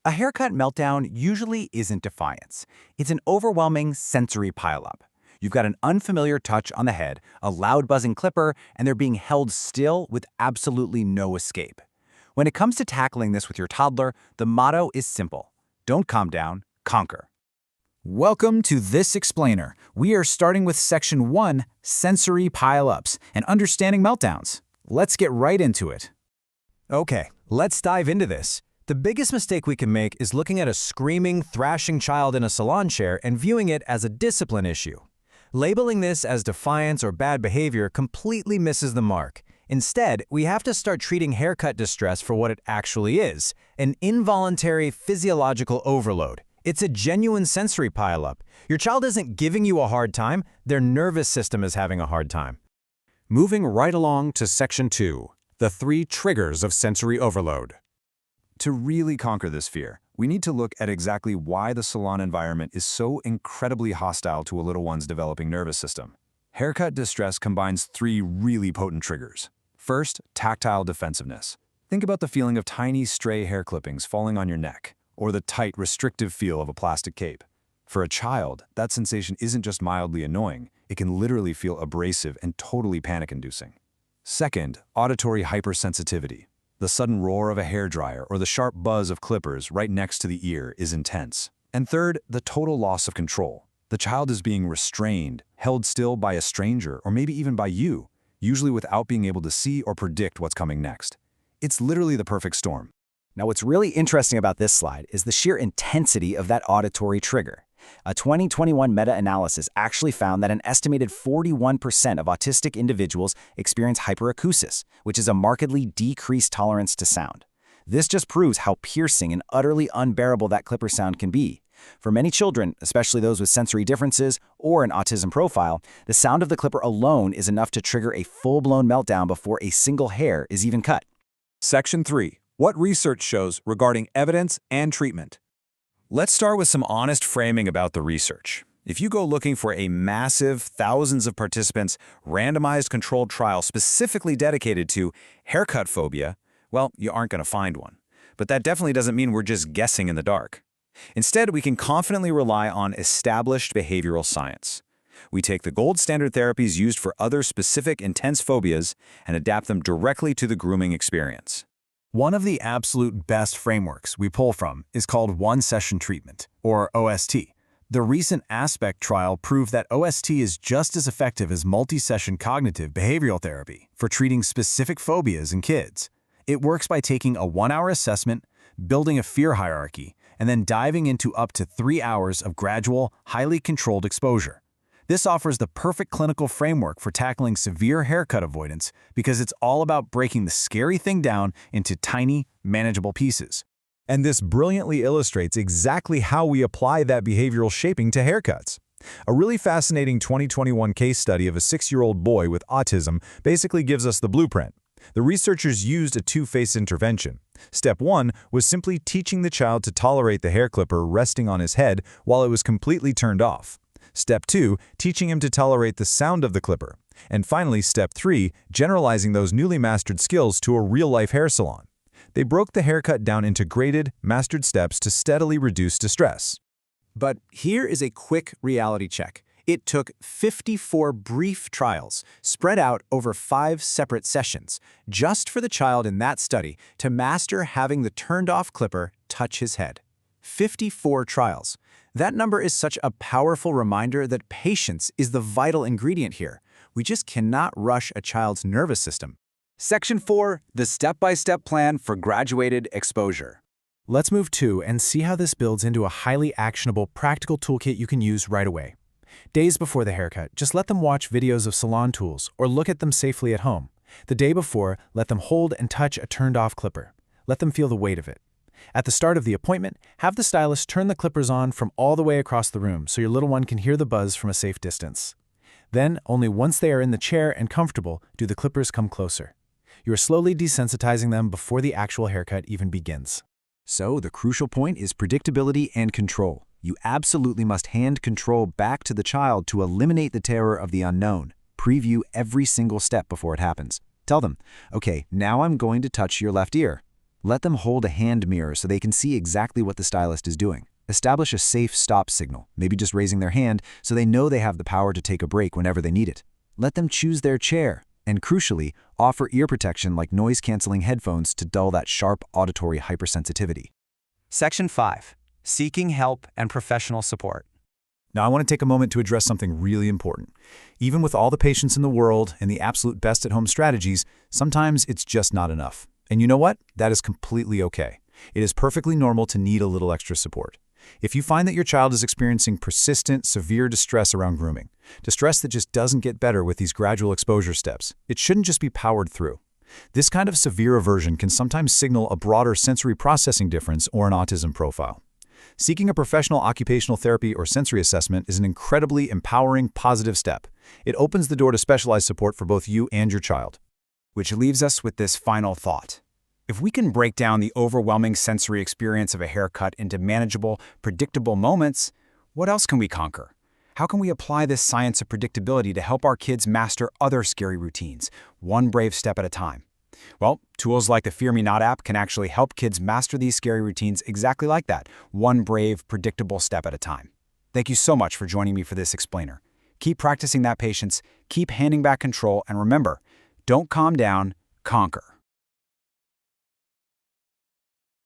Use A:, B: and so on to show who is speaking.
A: A haircut meltdown usually isn't defiance. It's an overwhelming sensory pileup. You've got an unfamiliar touch on the head, a loud buzzing clipper, and they're being held still with absolutely no escape. When it comes to tackling this with your toddler, the motto is simple. Don't calm down, conquer.
B: Welcome to This Explainer. We are starting with Section 1, Sensory Pileups, and Understanding Meltdowns. Let's get right into it.
C: Okay, let's dive into this. The biggest mistake we can make is looking at a screaming, thrashing child in a salon chair and viewing it as a discipline issue. Labeling this as defiance or bad behavior completely misses the mark. Instead, we have to start treating haircut distress for what it actually is, an involuntary physiological overload. It's a genuine sensory pileup. Your child isn't giving you a hard time, their nervous system is having a hard time.
D: Moving right along to Section 2, the 3 triggers of sensory overload.
E: To really conquer this fear, we need to look at exactly why the salon environment is so incredibly hostile to a little one's developing nervous system. Haircut distress combines 3 really potent triggers. First, tactile defensiveness. Think about the feeling of tiny stray hair clippings falling on your neck, or the tight, restrictive feel of a plastic cape. For a child, that sensation isn't just mildly annoying, it can literally feel abrasive and totally panic-inducing. Second, auditory hypersensitivity. The sudden roar of a hairdryer or the sharp buzz of clippers right next to the ear is intense. And third, the total loss of control. The child is being restrained, held still by a stranger or maybe even by you, usually without being able to see or predict what's coming next. It's literally the perfect storm.
A: Now, what's really interesting about this slide is the sheer intensity of that auditory trigger. A 2021 meta-analysis actually found that an estimated 41% of autistic individuals experience hyperacusis, which is a markedly decreased tolerance to sound. This just proves how piercing and utterly unbearable that clipper sound can be. For many children, especially those with sensory differences or an autism profile, the sound of the clipper alone is enough to trigger a full-blown meltdown before a single hair is even cut.
D: Section 3, what research shows regarding evidence and treatment. Let's start with some honest framing about the research. If you go looking for a massive, thousands of participants, randomized controlled trial specifically dedicated to haircut phobia, well, you aren't going to find one. But that definitely doesn't mean we're just guessing in the dark. Instead, we can confidently rely on established behavioral science. We take the gold standard therapies used for other specific intense phobias and adapt them directly to the grooming experience.
C: One of the absolute best frameworks we pull from is called one-session treatment, or OST. The recent Aspect trial proved that OST is just as effective as multi-session cognitive behavioral therapy for treating specific phobias in kids. It works by taking a 1-hour assessment, building a fear hierarchy, and then diving into up to 3 hours of gradual, highly controlled exposure. This offers the perfect clinical framework for tackling severe haircut avoidance because it's all about breaking the scary thing down into tiny, manageable pieces.
F: And this brilliantly illustrates exactly how we apply that behavioral shaping to haircuts. A really fascinating 2021 case study of a 6-year-old boy with autism basically gives us the blueprint. The researchers used a 2-phase intervention. Step 1 was simply teaching the child to tolerate the hair clipper resting on his head while it was completely turned off. Step 2, teaching him to tolerate the sound of the clipper. And finally, Step 3, generalizing those newly mastered skills to a real-life hair salon. They broke the haircut down into graded, mastered steps to steadily reduce distress.
C: But here is a quick reality check. It took 54 brief trials, spread out over 5 separate sessions, just for the child in that study to master having the turned-off clipper touch his head. 54 trials. That number is such a powerful reminder that patience is the vital ingredient here. We just cannot rush a child's nervous system.
A: Section 4, the step-by-step plan for graduated exposure.
C: Let's move to and see how this builds into a highly actionable, practical toolkit you can use right away. Days before the haircut, just let them watch videos of salon tools or look at them safely at home. The day before, let them hold and touch a turned-off clipper. Let them feel the weight of it. At the start of the appointment, have the stylist turn the clippers on from all the way across the room so your little one can hear the buzz from a safe distance. Then, only once they are in the chair and comfortable, do the clippers come closer. You are slowly desensitizing them before the actual haircut even begins.
A: So the crucial point is predictability and control. You absolutely must hand control back to the child to eliminate the terror of the unknown. Preview every single step before it happens. Tell them, okay, now I'm going to touch your left ear. Let them hold a hand mirror so they can see exactly what the stylist is doing. Establish a safe stop signal, maybe just raising their hand so they know they have the power to take a break whenever they need it. Let them choose their chair, and crucially, offer ear protection like noise-canceling headphones to dull that sharp auditory hypersensitivity.
B: Section 5. Seeking help and professional support.
F: Now, I want to take a moment to address something really important. Even with all the patience in the world and the absolute best at-home strategies, sometimes it's just not enough. And you know what? That is completely okay. It is perfectly normal to need a little extra support. If you find that your child is experiencing persistent, severe distress around grooming, distress that just doesn't get better with these gradual exposure steps, it shouldn't just be powered through. This kind of severe aversion can sometimes signal a broader sensory processing difference or an autism profile. Seeking a professional occupational therapy or sensory assessment is an incredibly empowering, positive step. It opens the door to specialized support for both you and your child.
B: Which leaves us with this final thought. If we can break down the overwhelming sensory experience of a haircut into manageable, predictable moments, what else can we conquer? How can we apply this science of predictability to help our kids master other scary routines, one brave step at a time? Well, tools like the Fear Me Not app can actually help kids master these scary routines exactly like that, one brave, predictable step at a time. Thank you so much for joining me for this explainer. Keep practicing that patience, keep handing back control, and remember, don't calm down, conquer.